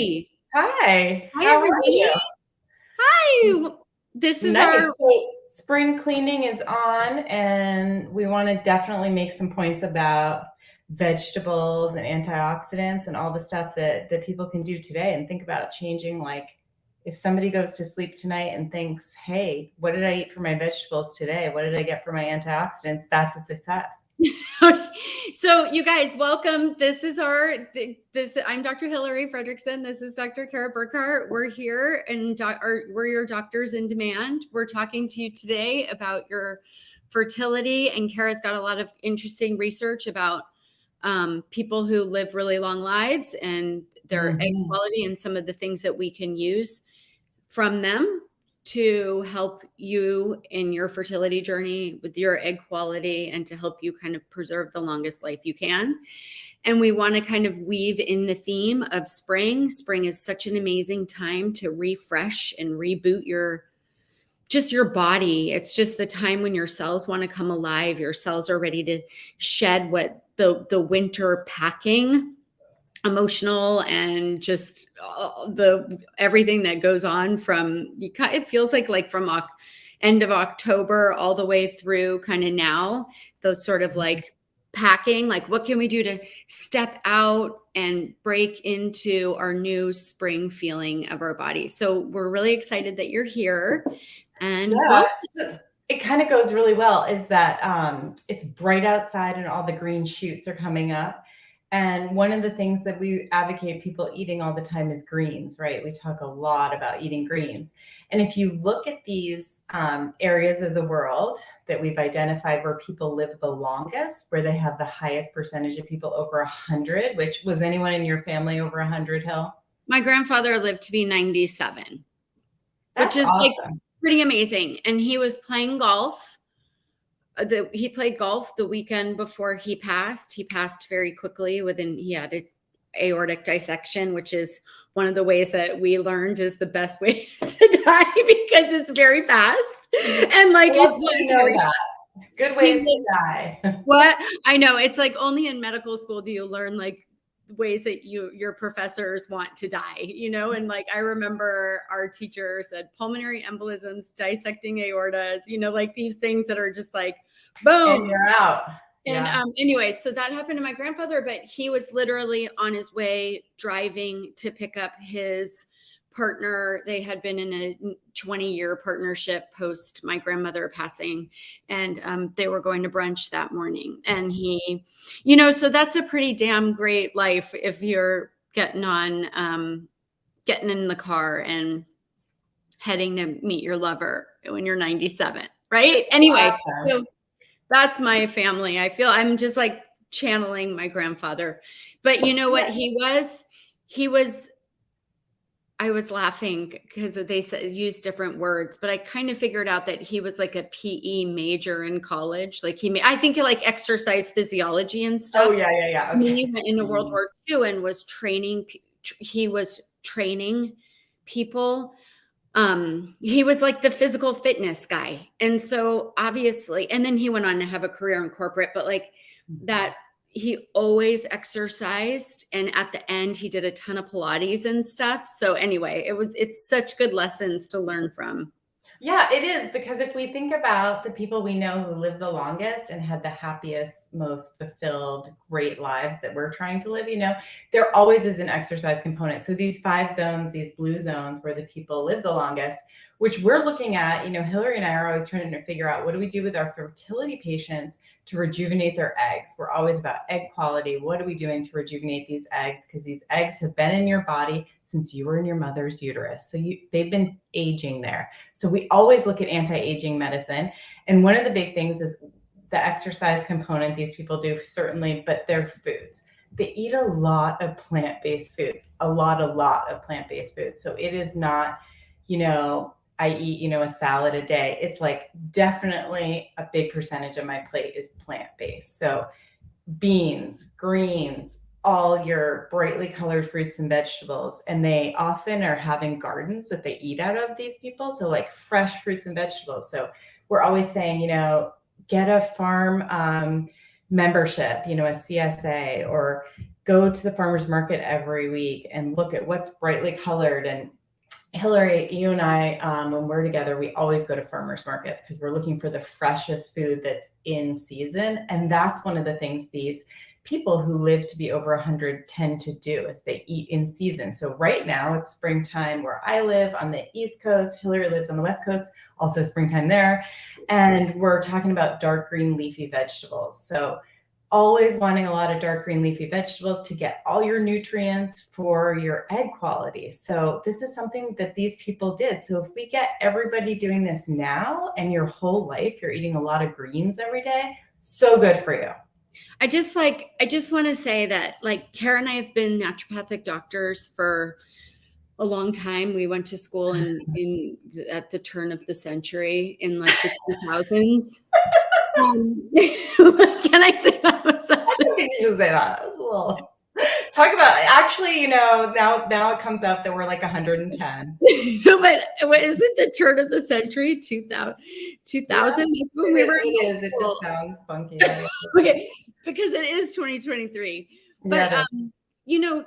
Hi, Hi, how are everybody. you? Hi. This is Nice. our, So spring cleaning is on, and we want to definitely make some points about vegetables and antioxidants and all the stuff that people can do today and think about changing. Like if somebody goes to sleep tonight and thinks, hey, what did I eat for my vegetables today? What did I get for my antioxidants? That's a success. so you guys, welcome. This is I'm Dr. Hillary Fredrickson. This is Dr. Kara Burkhart. We're here and we're your doctors in demand. We're talking to you today about your fertility, and Kara's got a lot of interesting research about people who live really long lives and their egg quality and some of the things that we can use from them to help you in your fertility journey with your egg quality and to help you kind of preserve the longest life you can. And we want to kind of weave in the theme of spring. Spring is such an amazing time to refresh and reboot your body. It's just the time when your cells want to come alive. Your cells are ready to shed what the winter packing, emotional and just everything that goes on it feels like from end of October all the way through kind of now, those sort of like packing, like what can we do to step out and break into our new spring feeling of our body. So we're really excited that you're here. And So it kind of goes really well is that it's bright outside and all the green shoots are coming up. And one of the things that we advocate people eating all the time is greens, right? We talk a lot about eating greens. And if you look at these areas of the world that we've identified where people live the longest, where they have the highest percentage of people over 100, which was anyone in your family over 100, Hill? my grandfather lived to be 97, That's which is awesome. like pretty amazing. And he was playing golf. He played golf the weekend before he passed. He passed very quickly he had an aortic dissection, which is one of the ways that we learned is the best way to die because it's very fast. And like it was very that. Good ways to die. What? I know. It's like only in medical school do you learn like ways that your professors want to die, and like I remember our teacher said pulmonary embolisms, dissecting aortas, like these things that are just like boom, and you're out. And anyway, so that happened to my grandfather, but he was literally on his way driving to pick up his partner. They had been in a 20-year partnership post my grandmother passing, and they were going to brunch that morning. And he, so that's a pretty damn great life if you're getting in the car and heading to meet your lover when you're 97, right? Anyway, so that's my family. I feel I'm just like channeling my grandfather. But you know what he was? I was laughing because they used different words, but I kind of figured out that he was like a PE major in college. Like I think he like exercise physiology and stuff. Oh, yeah. Okay. And then he went into World War II and was training. He was training people. He was like the physical fitness guy. And so obviously, and then he went on to have a career in corporate, but like that, he always exercised. And at the end, he did a ton of Pilates and stuff. So anyway, it's such good lessons to learn from. Yeah, it is, because if we think about the people we know who lived the longest and had the happiest, most fulfilled, great lives that we're trying to live, there always is an exercise component. So these 5 zones, these blue zones where the people live the longest, which we're looking at, Hillary and I are always trying to figure out what do we do with our fertility patients to rejuvenate their eggs. We're always about egg quality. What are we doing to rejuvenate these eggs? Because these eggs have been in your body since you were in your mother's uterus. So they've been aging there. So we always look at anti-aging medicine. And one of the big things is the exercise component these people do, certainly, but their foods. They eat a lot of plant-based foods, a lot of plant-based foods. So it is not, I eat, a salad a day. It's like definitely a big percentage of my plate is plant-based. So beans, greens, all your brightly colored fruits and vegetables. And they often are having gardens that they eat out of, these people. So like fresh fruits and vegetables. So we're always saying, get a farm membership, a CSA, or go to the farmer's market every week and look at what's brightly colored. And Hillary, you and I, when we're together, we always go to farmers markets because we're looking for the freshest food that's in season. And that's one of the things these people who live to be over 100 tend to do, is they eat in season. So right now it's springtime where I live on the East Coast. Hillary lives on the West Coast, also springtime there. And we're talking about dark green leafy vegetables. So always wanting a lot of dark green leafy vegetables to get all your nutrients for your egg quality. So this is something that these people did. So if we get everybody doing this now and your whole life, you're eating a lot of greens every day, so good for you. I just want to say that, like, Kara and I have been naturopathic doctors for a long time. We went to school at the turn of the century in like the 2000s. Can I say that? I don't think you should say that. That's a little. Talk about, actually, now it comes up that we're like 110. But is it the turn of the century? 2000? That's when we were. It is. It just sounds funky. Okay, because it is 2023. But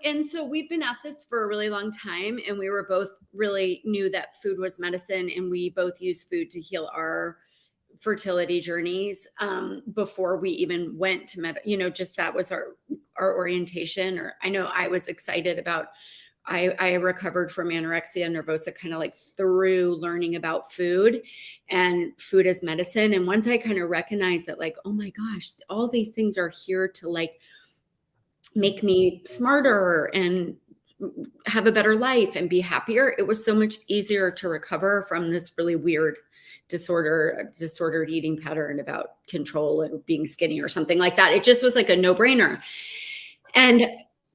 and so we've been at this for a really long time, and we were both really knew that food was medicine, and we both use food to heal our fertility journeys before we even went to just that was our orientation. Or I know I was excited about, I recovered from anorexia nervosa kind of like through learning about food and food as medicine. And once I kind of recognized that, like, oh my gosh, all these things are here to like make me smarter and have a better life and be happier, it was so much easier to recover from this really weird disordered eating pattern about control and being skinny or something like that. It just was like a no-brainer. And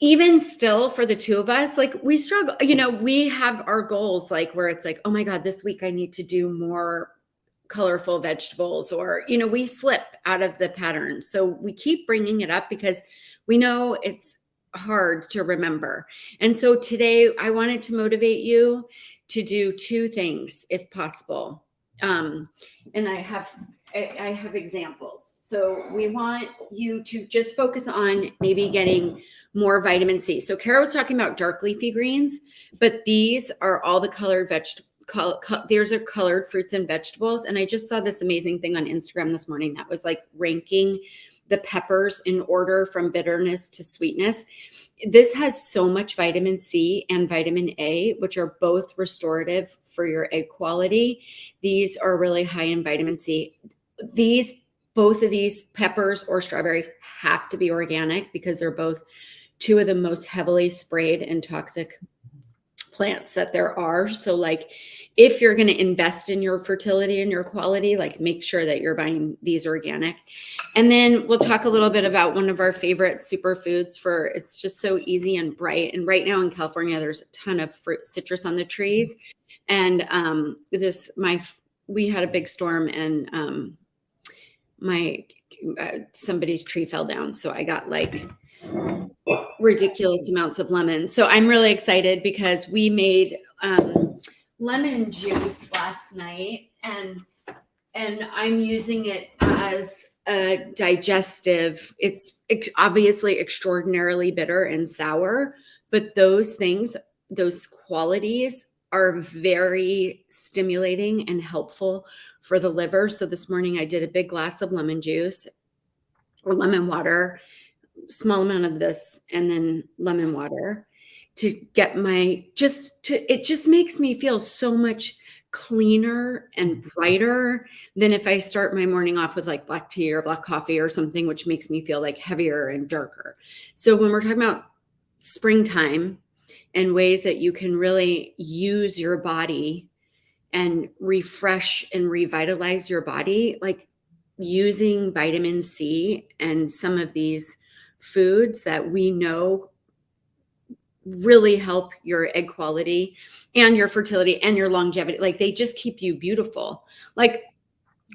even still, for the two of us, like, we struggle, we have our goals, like, where it's like, oh my God, this week I need to do more colorful vegetables, or, we slip out of the pattern. So we keep bringing it up because we know it's hard to remember. And so today I wanted to motivate you to do two things if possible. And I have examples. So we want you to just focus on maybe getting more vitamin C. So Kara was talking about dark leafy greens, but these are all the colored these are colored fruits and vegetables. And I just saw this amazing thing on Instagram this morning that was like ranking the peppers in order from bitterness to sweetness. This has so much vitamin C and vitamin A, which are both restorative for your egg quality. These are really high in vitamin C. Both of these peppers or strawberries have to be organic because they're both two of the most heavily sprayed and toxic plants that there are. So like, if you're going to invest in your fertility and your quality, like, make sure that you're buying these organic. And then we'll talk a little bit about one of our favorite superfoods it's just so easy and bright. And right now in California, there's a ton of citrus on the trees. And we had a big storm, and somebody's tree fell down. So I got like ridiculous amounts of lemons. So I'm really excited because we made lemon juice last night, and I'm using it as a digestive. It's obviously extraordinarily bitter and sour, but those qualities are very stimulating and helpful for the liver. So this morning I did a big glass of lemon juice or lemon water, small amount of this, and then lemon water to get it just makes me feel so much cleaner and brighter than if I start my morning off with like black tea or black coffee or something, which makes me feel like heavier and darker. So when we're talking about springtime and ways that you can really use your body and refresh and revitalize your body, like using vitamin C and some of these foods that we know really help your egg quality and your fertility and your longevity. Like, they just keep you beautiful. Like,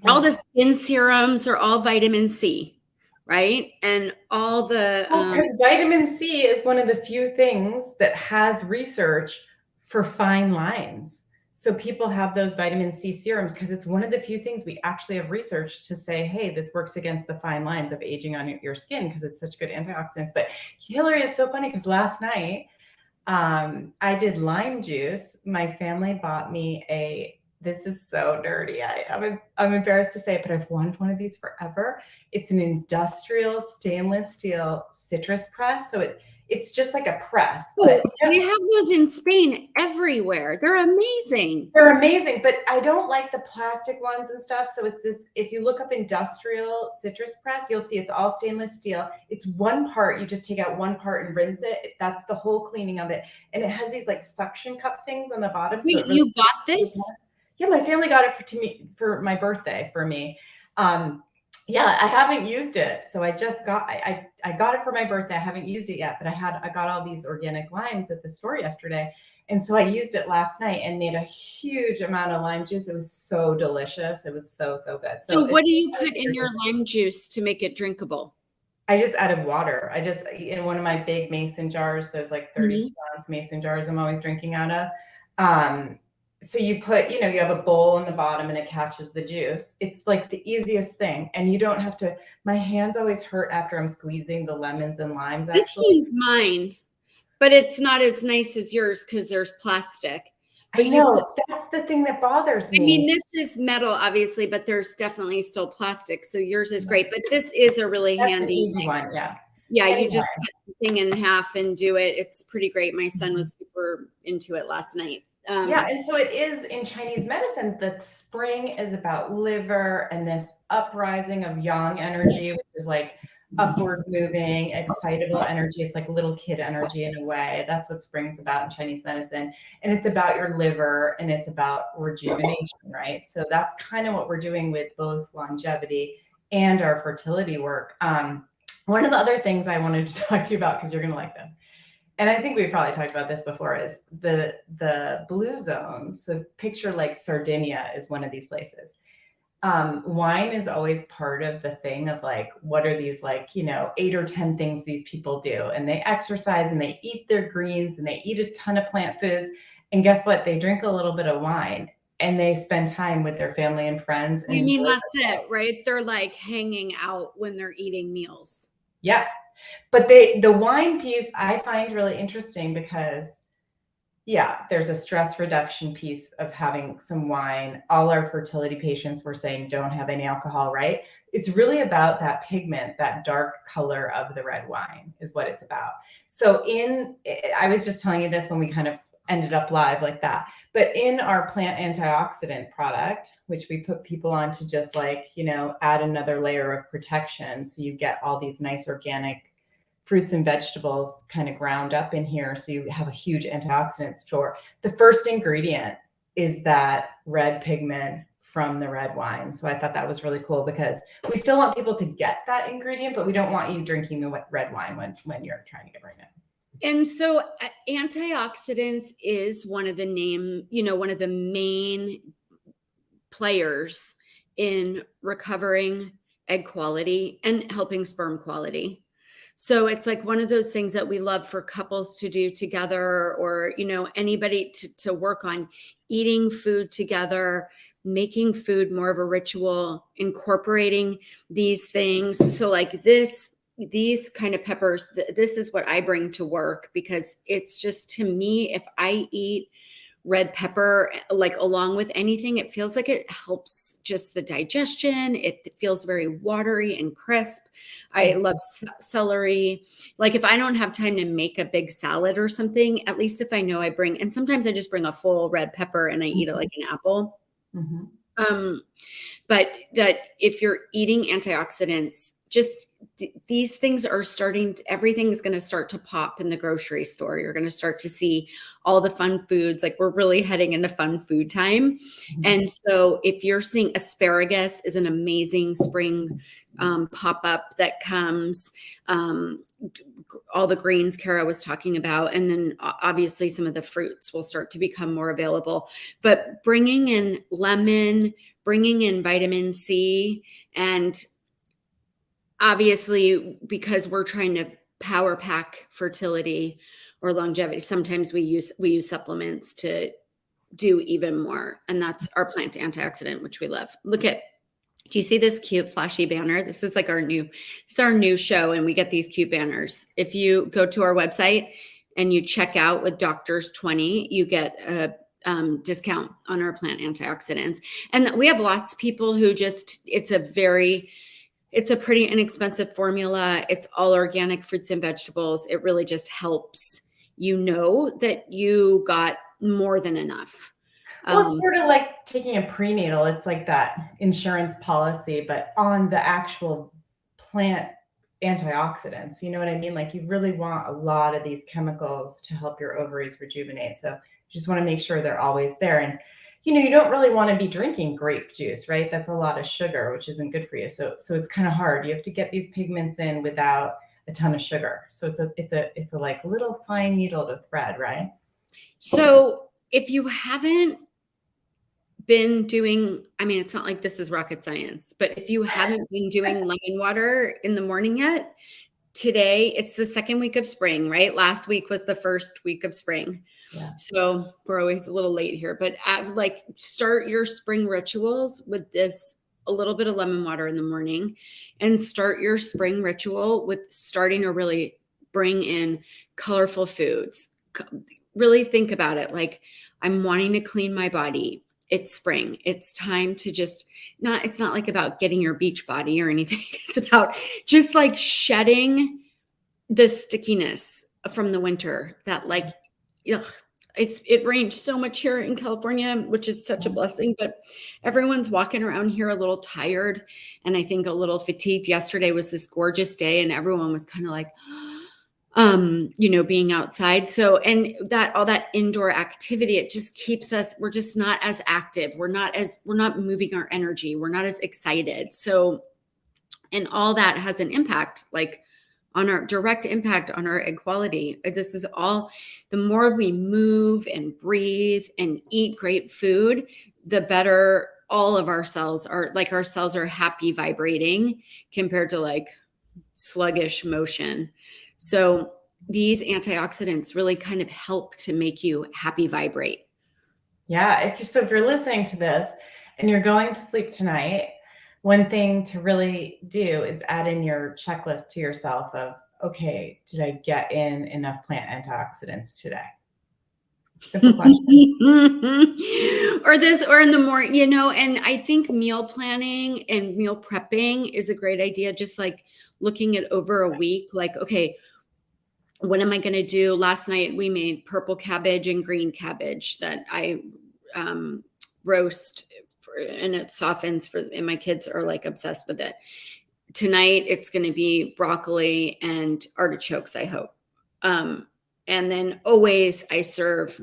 all the skin serums are all vitamin C, right? And all the because vitamin C is one of the few things that has research for fine lines. So people have those vitamin C serums because it's one of the few things we actually have research to say, hey, this works against the fine lines of aging on your skin because it's such good antioxidants. But Hillary, it's so funny because last night I did lime juice. My family bought me this is so dirty. I'm embarrassed to say it, but I've wanted one of these forever. It's an industrial stainless steel citrus press. So it's just like a press, but they have those in Spain everywhere. They're amazing. They're amazing, but I don't like the plastic ones and stuff. So it's this, if you look up industrial citrus press, you'll see it's all stainless steel. It's one part, you just take out one part and rinse it. That's the whole cleaning of it. And it has these like suction cup things on the bottom. Wait, so you got this? Yeah, my family got it for my birthday for me. Yeah, I haven't used it. So I just I got it for my birthday. I haven't used it yet, but I got all these organic limes at the store yesterday. And so I used it last night and made a huge amount of lime juice. It was so delicious. It was so, so good. So what do you put in your lime juice to make it drinkable? I just added water. In one of my big mason jars, there's like 32-ounce mason jars I'm always drinking out of. So you put, you have a bowl in the bottom and it catches the juice. It's like the easiest thing. And you don't have to, my hands always hurt after I'm squeezing the lemons and limes. This one's mine, but it's not as nice as yours because there's plastic. But I know, that's the thing that bothers me. I mean, this is metal, obviously, but there's definitely still plastic. So yours is great, but this is a really handy easy one. Yeah. Yeah, anyway. You just cut the thing in half and do it. It's pretty great. My son was super into it last night. Yeah, and so it is in Chinese medicine. The spring is about liver and this uprising of yang energy, which is like upward moving, excitable energy. It's like little kid energy in a way. That's what spring's about in Chinese medicine. And it's about your liver and it's about rejuvenation, right? So that's kind of what we're doing with both longevity and our fertility work. One of the other things I wanted to talk to you about, because you're going to like this, and I think we've probably talked about this before, is the blue zone. So picture like Sardinia is one of these places. Wine is always part of the thing of like, what are these like, 8 or 10 things these people do? And they exercise and they eat their greens and they eat a ton of plant foods. And guess what? They drink a little bit of wine and they spend time with their family and friends. I mean, that's it, right? They're like hanging out when they're eating meals. Yeah. But the wine piece I find really interesting because, yeah, there's a stress reduction piece of having some wine. All our fertility patients were saying don't have any alcohol, right? It's really about that pigment, that dark color of the red wine is what it's about. So I was just telling you this when we kind of ended up live like that. But in our plant antioxidant product, which we put people on to just like, add another layer of protection. So you get all these nice organic fruits and vegetables kind of ground up in here. So you have a huge antioxidant store. The first ingredient is that red pigment from the red wine. So I thought that was really cool because we still want people to get that ingredient, but we don't want you drinking the red wine when you're trying to get pregnant. And so antioxidants is one of the main players in recovering egg quality and helping sperm quality. So it's like one of those things that we love for couples to do together, or, anybody to work on eating food together, making food more of a ritual, incorporating these things. So like these kind of peppers, this is what I bring to work, because it's just, to me, if I eat red pepper, like along with anything, it feels like it helps just the digestion. It feels very watery and crisp. I love celery. Like if I don't have time to make a big salad or something, at least if I know and sometimes I just bring a full red pepper and I eat it like an apple. Mm-hmm. But that if you're eating antioxidants, just these things are everything's going to start to pop in the grocery store. You're going to start to see all the fun foods. Like we're really heading into fun food time. Mm-hmm. And so if you're seeing asparagus is an amazing spring pop-up that comes, all the greens Kara was talking about. And then obviously some of the fruits will start to become more available, but bringing in lemon, bringing in vitamin C, and obviously, because we're trying to power pack fertility or longevity, sometimes we use supplements to do even more. And that's our plant antioxidant, which we love. Do you see this cute flashy banner? This is like our new show, and we get these cute banners. If you go to our website and you check out with Doctors 20, you get a discount on our plant antioxidants. And we have lots of people who it's a pretty inexpensive formula. It's all organic fruits and vegetables. It really just helps you know that you got more than enough. Well, it's sort of like taking a prenatal. It's like that insurance policy, but on the actual plant antioxidants. You know what I mean? Like you really want a lot of these chemicals to help your ovaries rejuvenate. So you just want to make sure they're always there. And, you don't really want to be drinking grape juice, right? That's a lot of sugar, which isn't good for you. So it's kind of hard. You have to get these pigments in without a ton of sugar. So it's a like little fine needle to thread, right? So if you haven't been doing, it's not like this is rocket science, but if you haven't been doing lemon water in the morning yet, today it's the second week of spring, right? Last week was the first week of spring. Yeah. So we're always a little late here, but start your spring rituals with a little bit of lemon water in the morning, and start your spring ritual with starting to really bring in colorful foods. Really think about it. Like, I'm wanting to clean my body. It's spring. It's time to it's not like about getting your beach body or anything. It's about just like shedding the stickiness from the winter that it rained so much here in California, which is such a blessing, but everyone's walking around here a little tired and I think a little fatigued. Yesterday was this gorgeous day and everyone was kind of like, being outside. So, and all that indoor activity, it just keeps us, we're just not as active. We're not moving our energy. We're not as excited. So, and all that has an impact, on our direct impact on our egg quality. This is all, the more we move and breathe and eat great food, the better all of our cells are. Our cells are happy vibrating compared to sluggish motion. So these antioxidants really kind of help to make you happy vibrate. Yeah. If you're listening to this and you're going to sleep tonight, one thing to really do is add in your checklist to yourself of, okay, did I get in enough plant antioxidants today? Simple question. or in the morning, and I think meal planning and meal prepping is a great idea. Just looking at over a week, okay, what am I going to do? Last night we made purple cabbage and green cabbage that I roast and it softens and my kids are obsessed with it. Tonight it's going to be broccoli and artichokes, I hope. And then always I serve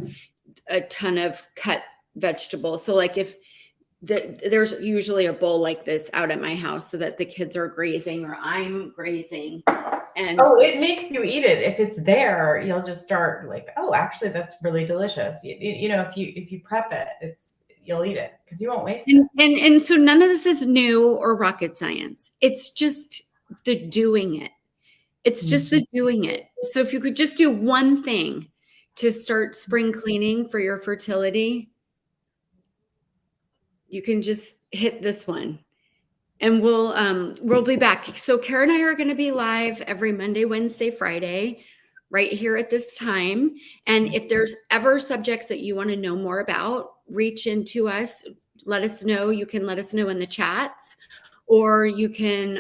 a ton of cut vegetables. So if there's usually a bowl like this out at my house so that the kids are grazing or I'm grazing. And it makes you eat it. If it's there, you'll just start actually that's really delicious. If you prep it, you'll eat it because you won't waste it. And so none of this is new or rocket science. It's just the doing it. It's just the doing it. So if you could just do one thing to start spring cleaning for your fertility, you can just hit this one. And we'll be back. So Kara and I are going to be live every Monday, Wednesday, Friday, right here at this time. And if there's ever subjects that you want to know more about, reach into us. Let us know. You can let us know in the chats, or you can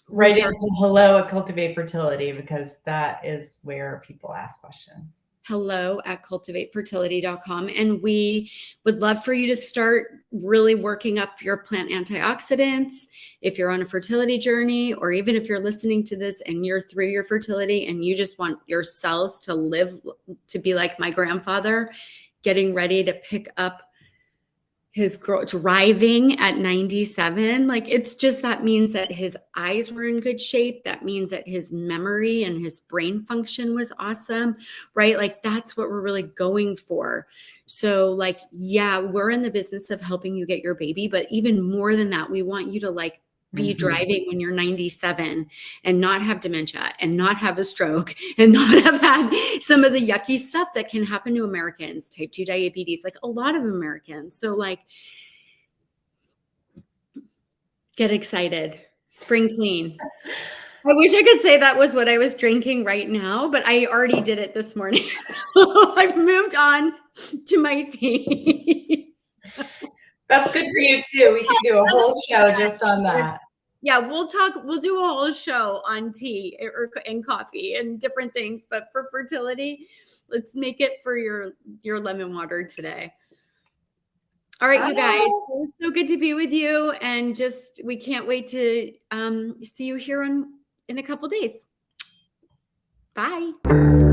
write in hello at Cultivate Fertility, because that is where people ask questions. hello@cultivatefertility.com. And we would love for you to start really working up your plant antioxidants if you're on a fertility journey, or even if you're listening to this and you're through your fertility and you just want your cells to live to be like my grandfather, getting ready to pick up his girl driving at 97. It's just, that means that his eyes were in good shape. That means that his memory and his brain function was awesome, right? That's what we're really going for. So yeah, we're in the business of helping you get your baby, but even more than that, we want you to be driving when you're 97 and not have dementia and not have a stroke and not have had some of the yucky stuff that can happen to Americans, type 2 diabetes, like a lot of Americans. So like, get excited, spring clean. I wish I could say that was what I was drinking right now, but I already did it this morning. I've moved on to my tea. That's good for you too. We can do a whole show just on that. Yeah, we'll do a whole show on tea and coffee and different things, but for fertility, let's make it for your lemon water today. All right, you guys, it's so good to be with you, and we can't wait to see you here in a couple days. Bye.